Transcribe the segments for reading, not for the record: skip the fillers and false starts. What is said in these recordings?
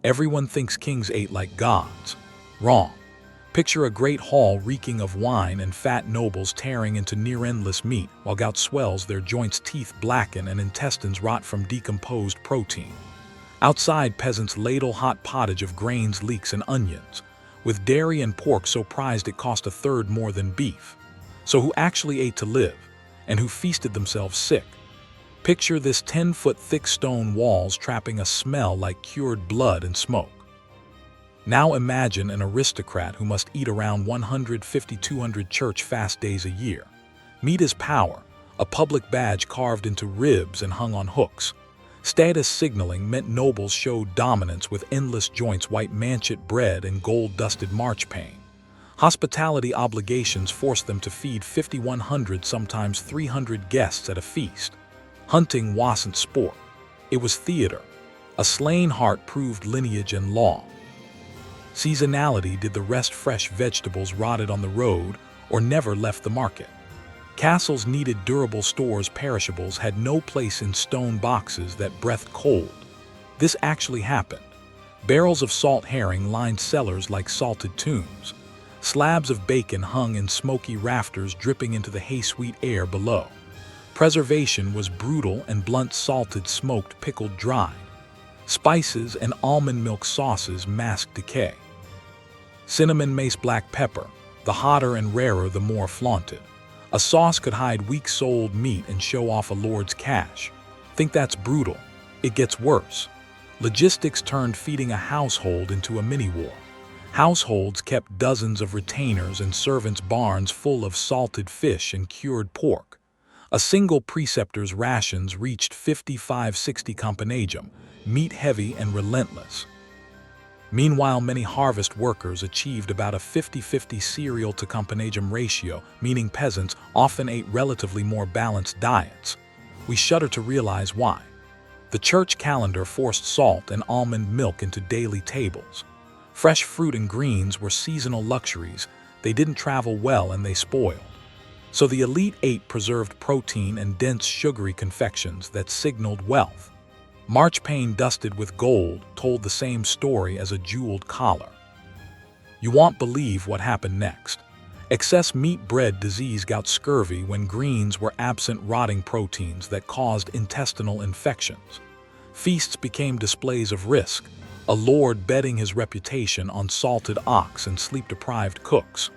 Everyone thinks kings ate like gods. Wrong. Picture a great hall reeking of wine and fat nobles tearing into near-endless meat while gout swells, their joints' teeth blacken and intestines rot from decomposed protein. Outside, peasants ladle hot pottage of grains, leeks, and onions, with dairy and pork so prized it cost a third more than beef. So who actually ate to live, and who feasted themselves sick? Picture this 10-foot thick stone walls trapping a smell like cured blood and smoke. Now imagine an aristocrat who must eat around 150-200 church fast days a year. Meat is power, a public badge carved into ribs and hung on hooks. Status signaling meant nobles showed dominance with endless joints, white manchet bread, and gold-dusted marchpane. Hospitality obligations forced them to feed 5,100, sometimes 300 guests at a feast. Hunting wasn't sport. It was theater. A slain hart proved lineage and law. Seasonality did the rest. Fresh vegetables rotted on the road or never left the market. Castles needed durable stores. Perishables had no place in stone boxes that breathed cold. This actually happened. Barrels of salt herring lined cellars like salted tombs. Slabs of bacon hung in smoky rafters, dripping into the hay-sweet air below. Preservation was brutal and blunt: salted, smoked, pickled, dried. Spices and almond milk sauces masked decay. Cinnamon, mace, black pepper, the hotter and rarer the more flaunted. A sauce could hide week-sold meat and show off a lord's cash. Think that's brutal? It gets worse. Logistics turned feeding a household into a mini-war. Households kept dozens of retainers and servants' barns full of salted fish and cured pork. A single preceptor's rations reached 55-60 companagem, meat-heavy and relentless. Meanwhile, many harvest workers achieved about a 50-50 cereal to companagem ratio, meaning peasants often ate relatively more balanced diets. We shudder to realize why. The church calendar forced salt and almond milk into daily tables. Fresh fruit and greens were seasonal luxuries. They didn't travel well and they spoiled. So the elite ate preserved protein and dense sugary confections that signaled wealth. Marchpane dusted with gold told the same story as a jeweled collar. You won't believe what happened next. Excess meat bred disease, gout, scurvy. When greens were absent, rotting proteins that caused intestinal infections. Feasts became displays of risk, a lord betting his reputation on salted ox and sleep-deprived cooks.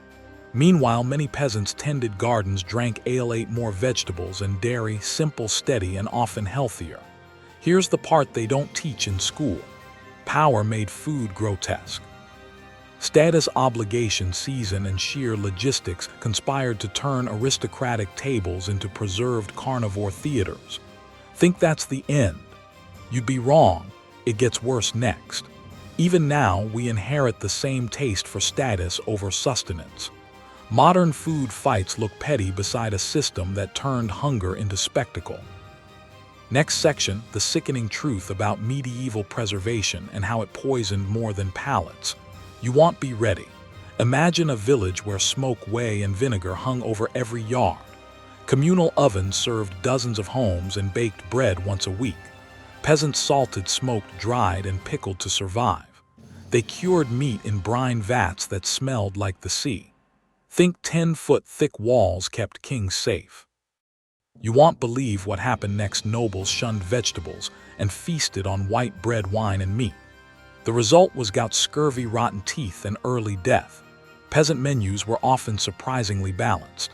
Meanwhile, many peasants tended gardens, drank ale, ate more vegetables and dairy, simple, steady, and often healthier. Here's the part they don't teach in school. Power made food grotesque. Status, obligation, season, and sheer logistics conspired to turn aristocratic tables into preserved carnivore theaters. Think that's the end? You'd be wrong. It gets worse next. Even now, we inherit the same taste for status over sustenance. Modern food fights look petty beside a system that turned hunger into spectacle. Next section, the sickening truth about medieval preservation and how it poisoned more than palates. You won't be ready. Imagine a village where smoke, whey, and vinegar hung over every yard. Communal ovens served dozens of homes and baked bread once a week. Peasants salted, smoked, dried, and pickled to survive. They cured meat in brine vats that smelled like the sea. Think 10-foot thick walls kept kings safe. You won't believe what happened next. Nobles shunned vegetables and feasted on white bread, wine, and meat. The result was gout, scurvy, rotten teeth, and early death. Peasant menus were often surprisingly balanced.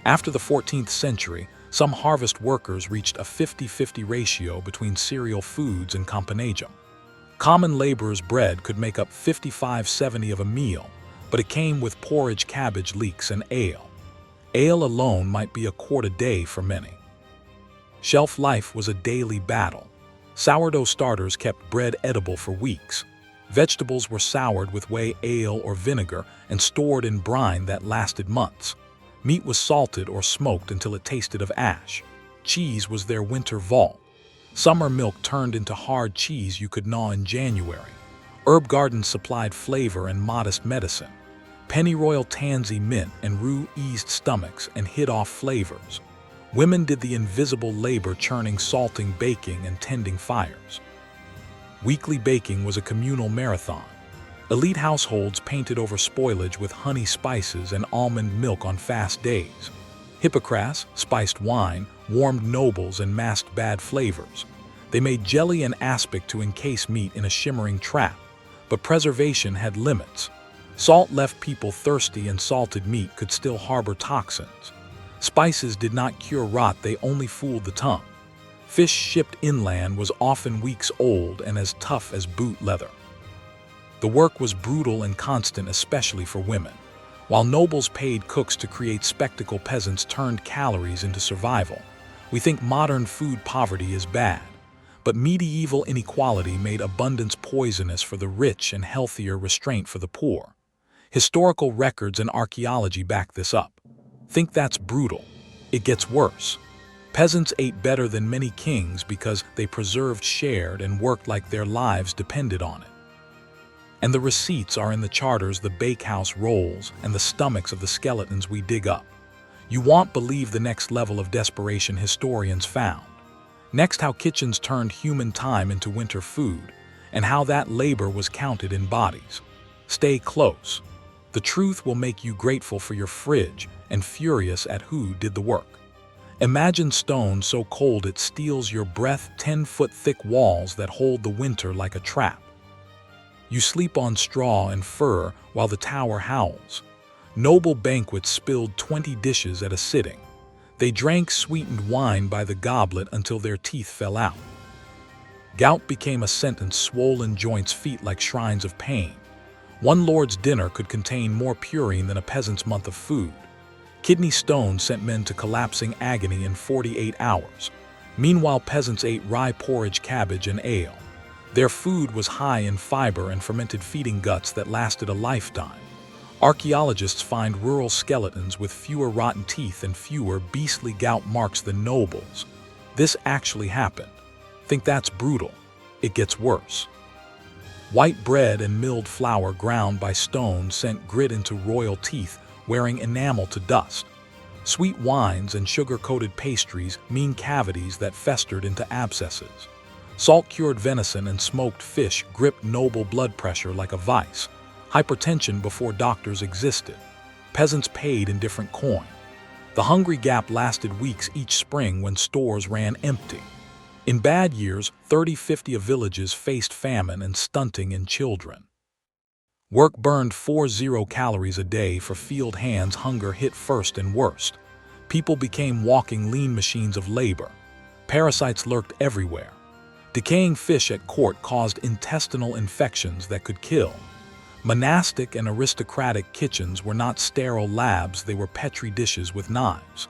After the 14th century, some harvest workers reached a 50-50 ratio between cereal foods and companagem. Common laborers' bread could make up 55-70 of a meal, but it came with porridge, cabbage, leeks, and ale. Ale alone might be a quart a day for many. Shelf life was a daily battle. Sourdough starters kept bread edible for weeks. Vegetables were soured with whey, ale, or vinegar and stored in brine that lasted months. Meat was salted or smoked until it tasted of ash. Cheese was their winter vault. Summer milk turned into hard cheese you could gnaw in January. Herb gardens supplied flavor and modest medicine. Pennyroyal, tansy, mint, and rue eased stomachs and hid off flavors. Women did the invisible labor, churning, salting, baking, and tending fires. Weekly baking was a communal marathon. Elite households painted over spoilage with honey spices and almond milk on fast days. Hippocras, spiced wine, warmed nobles and masked bad flavors. They made jelly and aspic to encase meat in a shimmering trap, but preservation had limits. Salt left people thirsty and salted meat could still harbor toxins. Spices did not cure rot, they only fooled the tongue. Fish shipped inland was often weeks old and as tough as boot leather. The work was brutal and constant, especially for women. While nobles paid cooks to create spectacle, peasants turned calories into survival. We think modern food poverty is bad, but medieval inequality made abundance poisonous for the rich and healthier restraint for the poor. Historical records and archaeology back this up. Think that's brutal? It gets worse. Peasants ate better than many kings because they preserved, shared, and worked like their lives depended on it. And the receipts are in the charters, the bakehouse rolls, and the stomachs of the skeletons we dig up. You won't believe the next level of desperation historians found. Next, how kitchens turned human time into winter food, and how that labor was counted in bodies. Stay close. The truth will make you grateful for your fridge and furious at who did the work. Imagine stone so cold it steals your breath, 10-foot thick walls that hold the winter like a trap. You sleep on straw and fur while the tower howls. Noble banquets spilled 20 dishes at a sitting. They drank sweetened wine by the goblet until their teeth fell out. Gout became a sentence, swollen joints, feet like shrines of pain. One lord's dinner could contain more purine than a peasant's month of food. Kidney stones sent men to collapsing agony in 48 hours. Meanwhile, peasants ate rye porridge, cabbage, and ale. Their food was high in fiber and fermented, feeding guts that lasted a lifetime. Archaeologists find rural skeletons with fewer rotten teeth and fewer beastly gout marks than nobles. This actually happened. Think that's brutal? It gets worse. White bread and milled flour ground by stone sent grit into royal teeth, wearing enamel to dust. Sweet wines and sugar-coated pastries mean cavities that festered into abscesses. Salt-cured venison and smoked fish gripped noble blood pressure like a vice. Hypertension before doctors existed. Peasants paid in different coin. The hungry gap lasted weeks each spring when stores ran empty. In bad years, 30-50 of villages faced famine and stunting in children. Work burned 40 calories a day for field hands. Hunger hit first and worst. People became walking lean machines of labor. Parasites lurked everywhere. Decaying fish at court caused intestinal infections that could kill. Monastic and aristocratic kitchens were not sterile labs, they were petri dishes with knives.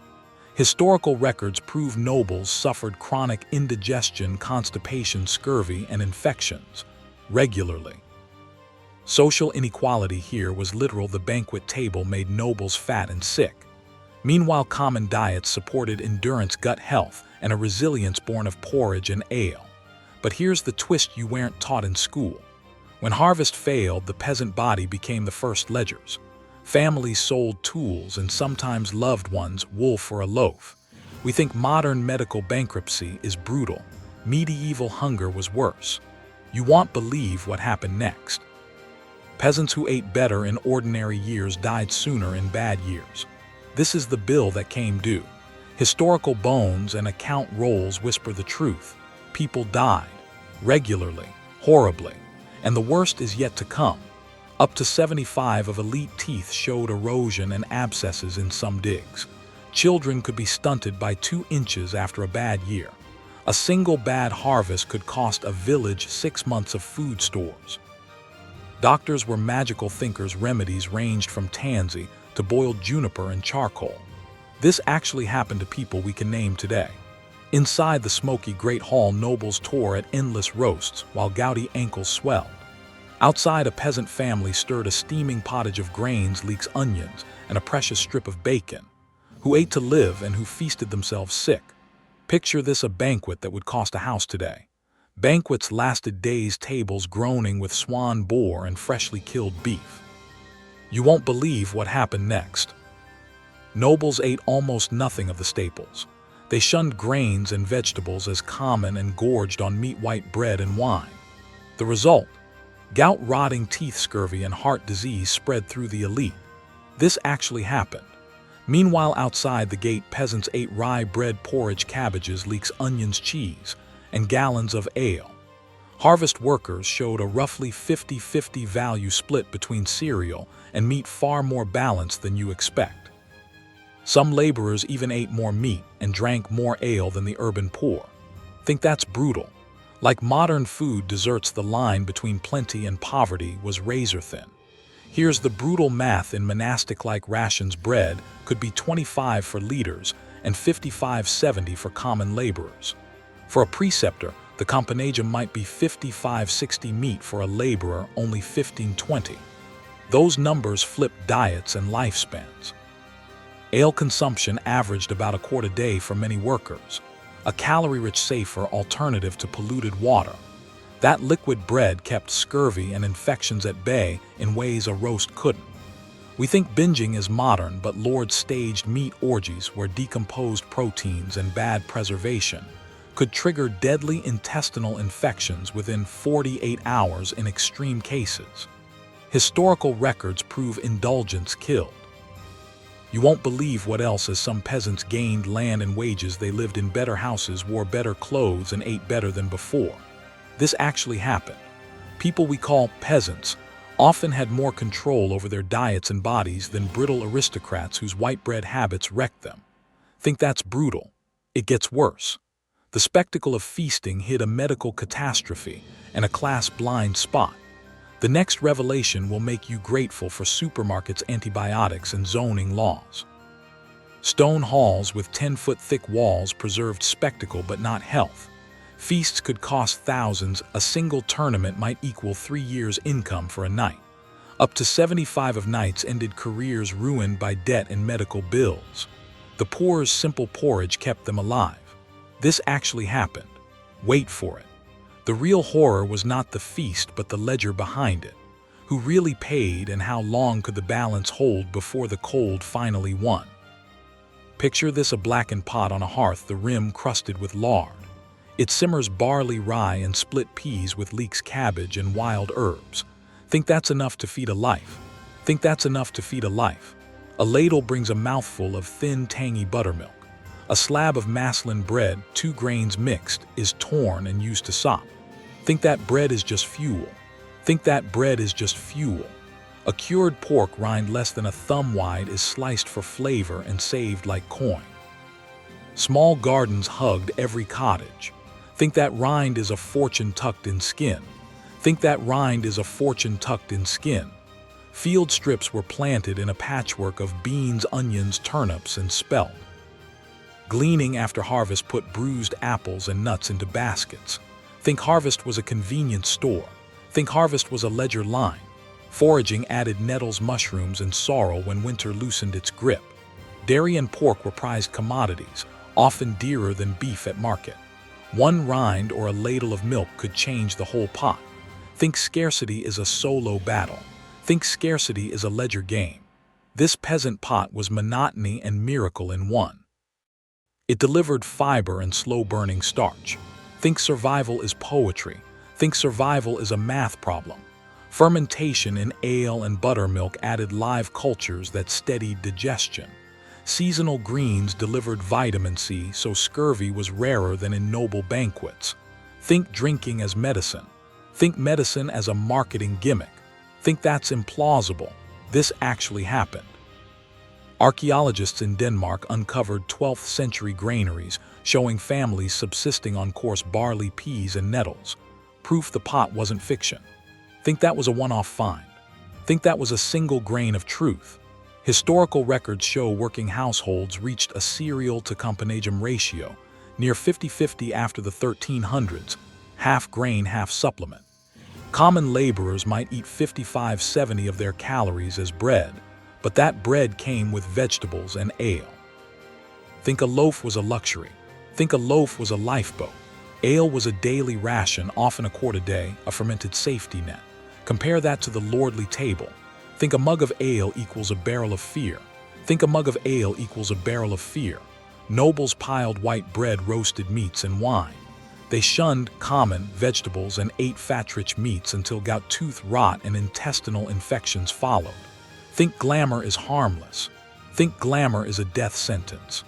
Historical records prove nobles suffered chronic indigestion, constipation, scurvy, and infections regularly. Social inequality here was literal. The banquet table made nobles fat and sick. Meanwhile, common diets supported endurance, gut health, and a resilience born of porridge and ale. But here's the twist you weren't taught in school. When harvest failed, the peasant body became the first ledgers. Families sold tools and sometimes loved ones wool for a loaf. We think modern medical bankruptcy is brutal. Medieval hunger was worse. You won't believe what happened next. Peasants who ate better in ordinary years died sooner in bad years. This is the bill that came due. Historical bones and account rolls whisper the truth. People died, regularly, horribly, and the worst is yet to come. Up to 75 of elite teeth showed erosion and abscesses in some digs. Children could be stunted by 2 inches after a bad year. A single bad harvest could cost a village 6 months of food stores. Doctors were magical thinkers. Remedies ranged from tansy to boiled juniper and charcoal. This actually happened to people we can name today. Inside the smoky great hall, nobles tore at endless roasts while gouty ankles swelled. Outside, a peasant family stirred a steaming pottage of grains, leeks, onions, and a precious strip of bacon. Who ate to live and who feasted themselves sick. Picture this: a banquet that would cost a house today. Banquets lasted days, tables groaning with swan boar and freshly killed beef. You won't believe what happened next. Nobles ate almost nothing of the staples. They shunned grains and vegetables as common and gorged on meat, white bread, and wine. The result? Gout, rotting teeth, scurvy, and heart disease spread through the elite. This actually happened. Meanwhile, outside the gate, peasants ate rye bread, porridge, cabbages, leeks, onions, cheese, and gallons of ale. Harvest workers showed a roughly 50-50 value split between cereal and meat, far more balanced than you expect. Some laborers even ate more meat and drank more ale than the urban poor. Think that's brutal? Like modern food desserts, the line between plenty and poverty was razor thin. Here's the brutal math in monastic-like rations: bread could be 25 for leaders and 55-70 for common laborers. For a preceptor, the companagum might be 55-60, meat for a laborer only 15-20. Those numbers flip diets and lifespans. Ale consumption averaged about a quart a day for many workers, a calorie-rich, safer alternative to polluted water. That liquid bread kept scurvy and infections at bay in ways a roast couldn't. We think binging is modern, but Lord staged meat orgies where decomposed proteins and bad preservation could trigger deadly intestinal infections within 48 hours in extreme cases. Historical records prove indulgence killed. You won't believe what else. As some peasants gained land and wages, they lived in better houses, wore better clothes, and ate better than before. This actually happened. People we call peasants often had more control over their diets and bodies than brittle aristocrats whose white bread habits wrecked them. Think that's brutal? It gets worse. The spectacle of feasting hid a medical catastrophe and a class blind spot. The next revelation will make you grateful for supermarkets, antibiotics, and zoning laws. Stone halls with 10-foot thick walls preserved spectacle but not health. Feasts could cost thousands. A single tournament might equal 3 years' income for a night. Up to 75 of nights ended careers ruined by debt and medical bills. The poor's simple porridge kept them alive. This actually happened. Wait for it. The real horror was not the feast but the ledger behind it. Who really paid, and how long could the balance hold before the cold finally won? Picture this: a blackened pot on a hearth, the rim crusted with lard. It simmers barley, rye, and split peas with leeks, cabbage, and wild herbs. Think that's enough to feed a life? Think that's enough to feed a life? A ladle brings a mouthful of thin, tangy buttermilk. A slab of maslin bread, 2 grains mixed, is torn and used to sop. Think that bread is just fuel. Think that bread is just fuel. A cured pork rind less than a thumb wide is sliced for flavor and saved like coin. Small gardens hugged every cottage. Think that rind is a fortune tucked in skin. Think that rind is a fortune tucked in skin. Field strips were planted in a patchwork of beans, onions, turnips, and spelt. Gleaning after harvest put bruised apples and nuts into baskets. Think harvest was a convenience store. Think harvest was a ledger line. Foraging added nettles, mushrooms, and sorrel when winter loosened its grip. Dairy and pork were prized commodities, often dearer than beef at market. One rind or a ladle of milk could change the whole pot. Think scarcity is a solo battle. Think scarcity is a ledger game. This peasant pot was monotony and miracle in one. It delivered fiber and slow-burning starch. Think survival is poetry. Think survival is a math problem. Fermentation in ale and buttermilk added live cultures that steadied digestion. Seasonal greens delivered vitamin C, so scurvy was rarer than in noble banquets. Think drinking as medicine. Think medicine as a marketing gimmick. Think that's implausible. This actually happened. Archaeologists in Denmark uncovered 12th century granaries showing families subsisting on coarse barley, peas, and nettles. Proof the pot wasn't fiction. Think that was a one-off find. Think that was a single grain of truth. Historical records show working households reached a cereal to companagum ratio, near 50-50 after the 1300s, half grain, half supplement. Common laborers might eat 55-70 of their calories as bread, but that bread came with vegetables and ale. Think a loaf was a luxury. Think a loaf was a lifeboat. Ale was a daily ration, often a quart a day, a fermented safety net. Compare that to the lordly table. Think a mug of ale equals a barrel of fear. Think a mug of ale equals a barrel of fear. Nobles piled white bread, roasted meats, and wine. They shunned common vegetables and ate fat-rich meats until gout tooth rot and intestinal infections followed. Think glamour is harmless. Think glamour is a death sentence.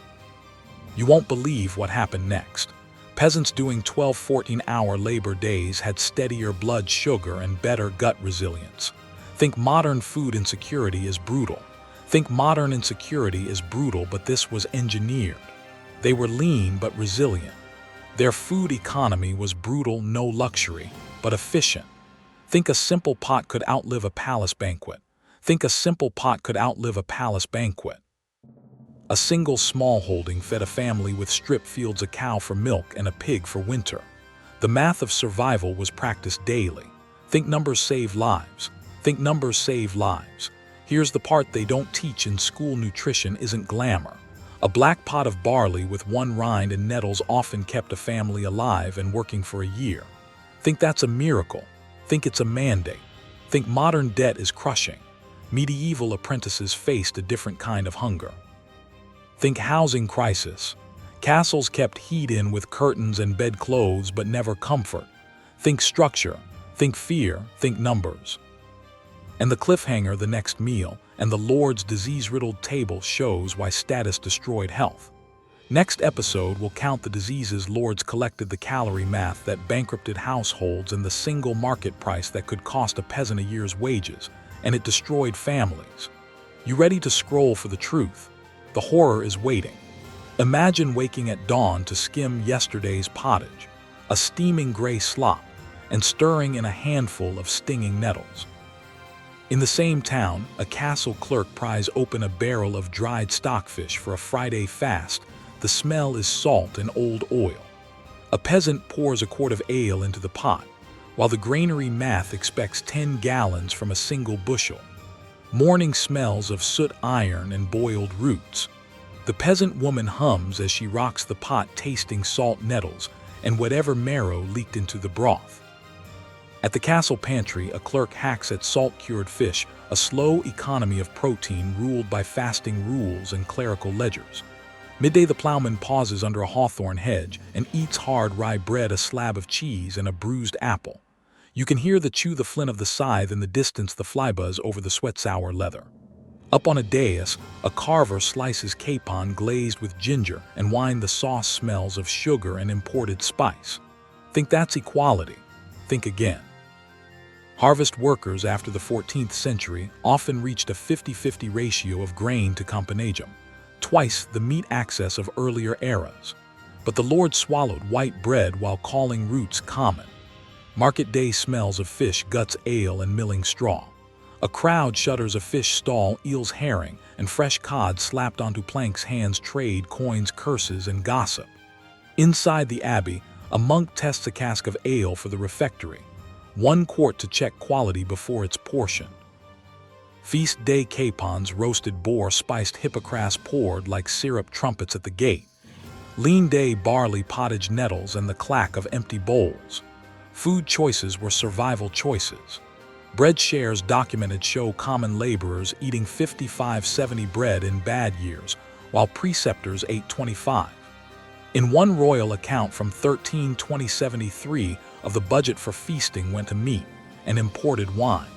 You won't believe what happened next. Peasants doing 12, 14-hour labor days had steadier blood sugar and better gut resilience. Think modern food insecurity is brutal. Think modern insecurity is brutal, but this was engineered. They were lean but resilient. Their food economy was brutal, no luxury, but efficient. Think a simple pot could outlive a palace banquet. Think a simple pot could outlive a palace banquet. A single smallholding fed a family with strip fields, a cow for milk and a pig for winter. The math of survival was practiced daily. Think numbers save lives. Think numbers save lives. Here's the part they don't teach in school: nutrition isn't glamour. A black pot of barley with one rind and nettles often kept a family alive and working for a year. Think that's a miracle. Think it's a mandate. Think modern debt is crushing. Medieval apprentices faced a different kind of hunger. Think housing crisis. Castles kept heat in with curtains and bedclothes, but never comfort. Think structure. Think fear. Think numbers. And the cliffhanger, the next meal, and the Lord's disease-riddled table shows why status destroyed health. Next episode will count the diseases Lords collected, the calorie math that bankrupted households, and the single market price that could cost a peasant a year's wages, and it destroyed families. You ready to scroll for the truth? The horror is waiting. Imagine waking at dawn to skim yesterday's pottage, a steaming gray slop, and stirring in a handful of stinging nettles. In the same town, a castle clerk pries open a barrel of dried stockfish for a Friday fast. The smell is salt and old oil. A peasant pours a quart of ale into the pot, while the granary math expects 10 gallons from a single bushel. Morning smells of soot, iron, and boiled roots. The peasant woman hums as she rocks the pot, tasting salt nettles and whatever marrow leaked into the broth. At the castle pantry, a clerk hacks at salt-cured fish, a slow economy of protein ruled by fasting rules and clerical ledgers. Midday, the plowman pauses under a hawthorn hedge and eats hard rye bread, a slab of cheese, and a bruised apple. You can hear the chew, the flint of the scythe, in the distance the flybuzz over the sweat-sour leather. Up on a dais, a carver slices capon glazed with ginger and wine. The sauce smells of sugar and imported spice. Think that's equality. Think again. Harvest workers after the 14th century often reached a 50-50 ratio of grain to companagum, twice the meat access of earlier eras. But the Lord swallowed white bread while calling roots common. Market day smells of fish guts, ale, and milling straw. A crowd shudders a fish stall, eels, herring, and fresh cod slapped onto planks. Hands trade coins, curses, and gossip. Inside the abbey, a monk tests a cask of ale for the refectory, 1 quart to check quality before it's portioned. Feast day capons, roasted boar, spiced hippocras poured like syrup, trumpets at the gate. Lean day barley, pottage, nettles, and the clack of empty bowls. Food choices were survival choices. Bread shares documented show common laborers eating 55-70 bread in bad years, while preceptors ate 25. In one royal account from 1320-73, of the budget for feasting went to meat and imported wine.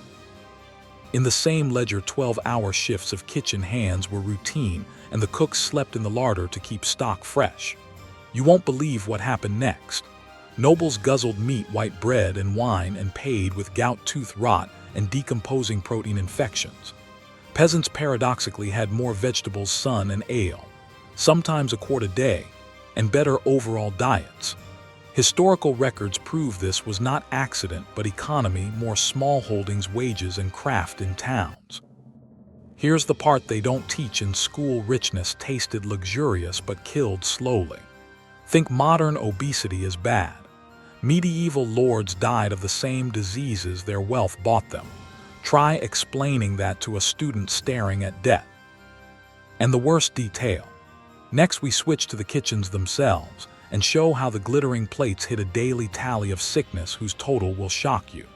In the same ledger, 12-hour shifts of kitchen hands were routine, and the cooks slept in the larder to keep stock fresh. You won't believe what happened next. Nobles guzzled meat, white bread, and wine and paid with gout tooth rot and decomposing protein infections. Peasants paradoxically had more vegetables, sun, and ale, sometimes a quart a day, and better overall diets. Historical records prove this was not accident but economy, more smallholdings, wages, and craft in towns. Here's the part they don't teach in school: richness tasted luxurious but killed slowly. Think modern obesity is bad. Medieval lords died of the same diseases their wealth bought them. Try explaining that to a student staring at debt. And the worst detail. Next, we switch to the kitchens themselves and show how the glittering plates hid a daily tally of sickness whose total will shock you.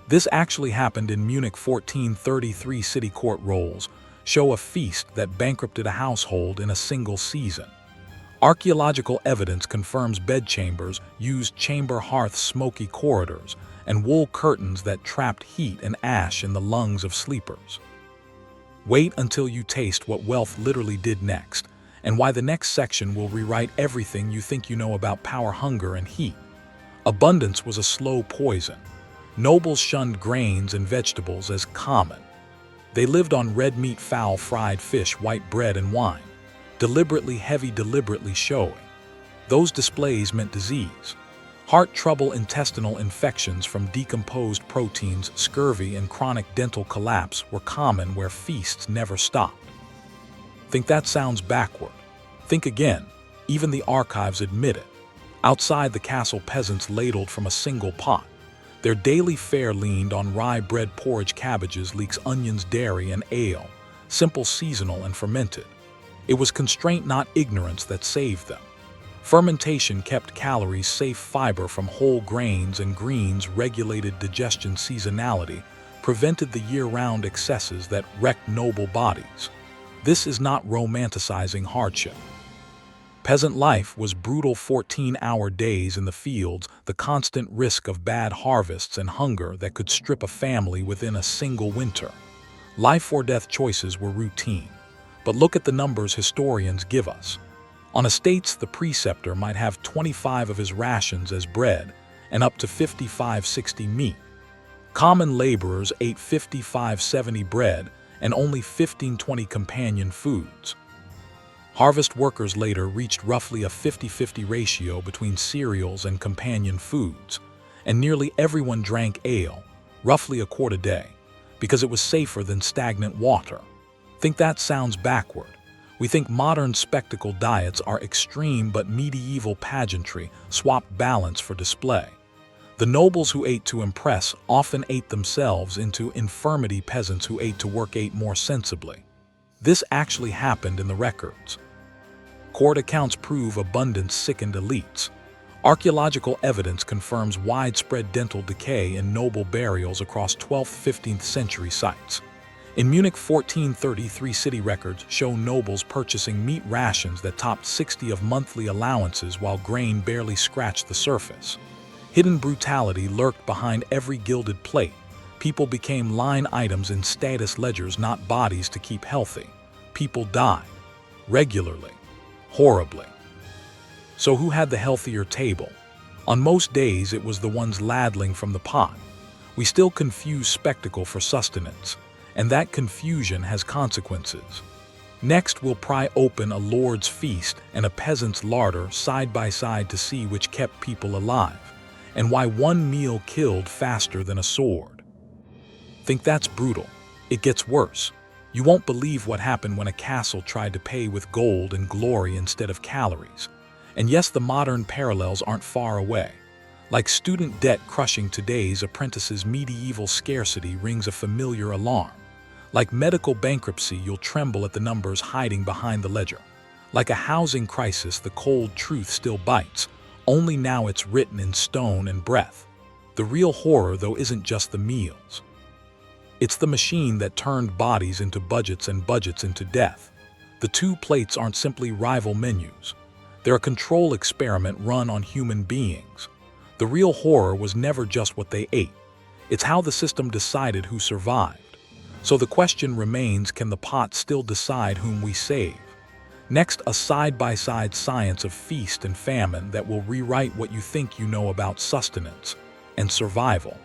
This actually happened in Munich. 1433 city court rolls show a feast that bankrupted a household in a single season. Archaeological evidence confirms bedchambers used chamber hearth smoky corridors and wool curtains that trapped heat and ash in the lungs of sleepers. Wait until you taste what wealth literally did next, and why the next section will rewrite everything you think you know about power, hunger, and heat. Abundance was a slow poison. Nobles shunned grains and vegetables as common. They lived on red meat, fowl, fried fish, white bread, and wine. Deliberately heavy, deliberately showy. Those displays meant disease. Heart trouble, intestinal infections from decomposed proteins, scurvy, and chronic dental collapse were common where feasts never stopped. Think that sounds backward? Think again. Even the archives admit it. Outside the castle, peasants ladled from a single pot. Their daily fare leaned on rye bread, porridge, cabbages, leeks, onions, dairy, and ale, simple, seasonal, and fermented. It was constraint, not ignorance, that saved them. Fermentation kept calories safe, fiber from whole grains and greens regulated digestion, seasonality prevented the year-round excesses that wrecked noble bodies. This is not romanticizing hardship. Peasant life was brutal: 14-hour days in the fields, the constant risk of bad harvests, and hunger that could strip a family within a single winter. Life or death choices were routine. But look at the numbers historians give us. On estates, the preceptor might have 25 of his rations as bread and up to 55-60 meat. Common laborers ate 55-70 bread and only 15-20 companion foods. Harvest workers later reached roughly a 50-50 ratio between cereals and companion foods, and nearly everyone drank ale, roughly a quart a day, because it was safer than stagnant water. Think that sounds backward? We think modern spectacle diets are extreme, but medieval pageantry swapped balance for display. The nobles who ate to impress often ate themselves into infirmity. Peasants who ate to work ate more sensibly. This actually happened in the records. Court accounts prove abundance sickened elites. Archaeological evidence confirms widespread dental decay in noble burials across 12th–15th century sites. In Munich, 1433, city records show nobles purchasing meat rations that topped 60 of monthly allowances while grain barely scratched the surface. Hidden brutality lurked behind every gilded plate. People became line items in status ledgers, not bodies to keep healthy. People died. Regularly. Horribly. So who had the healthier table? On most days, it was the ones ladling from the pot. We still confuse spectacle for sustenance, and that confusion has consequences. Next, we'll pry open a lord's feast and a peasant's larder side by side to see which kept people alive, and why one meal killed faster than a sword. Think that's brutal? It gets worse. You won't believe what happened when a castle tried to pay with gold and glory instead of calories. And yes, the modern parallels aren't far away. Like student debt crushing today's apprentices, medieval scarcity rings a familiar alarm. Like medical bankruptcy, you'll tremble at the numbers hiding behind the ledger. Like a housing crisis, the cold truth still bites, only now it's written in stone and breath. The real horror, though, isn't just the meals. It's the machine that turned bodies into budgets and budgets into death. The two plates aren't simply rival menus. They're a control experiment run on human beings. The real horror was never just what they ate. It's how the system decided who survived. So the question remains, can the pot still decide whom we save? Next, a side-by-side science of feast and famine that will rewrite what you think you know about sustenance and survival.